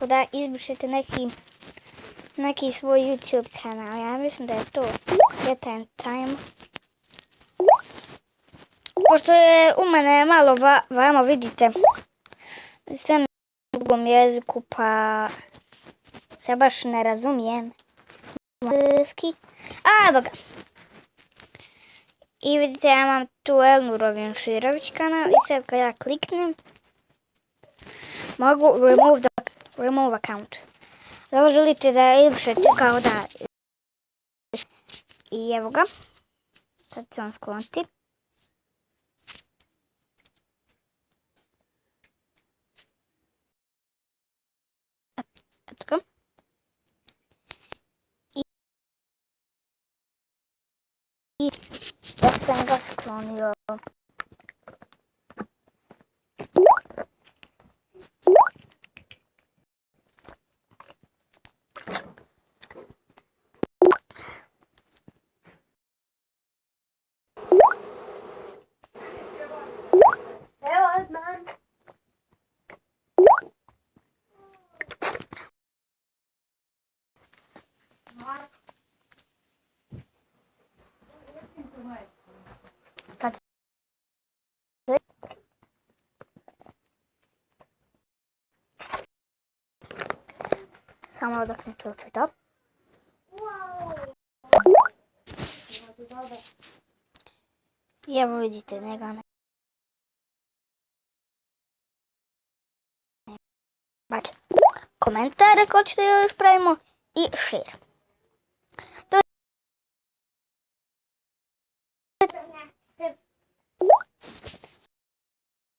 da izbrišete neki svoj YouTube kanal. Ja mislim da je to Daytime Time. Pošto je u mene malo vamo vidite sve na drugom jeziku, pa se baš ne razumijem. Evo ga. I vidite, ja imam tu Elnurovin Širović kanal i sad kad ja kliknem mogu remove account. Da li želite da izbrišete kao da... I evo ga. Sad se on skloniti. Eto ga. I da sam ga sklonio. Samo dok ne to čita. I evo vidite njega. Komentare ko ćete još pravimo i share.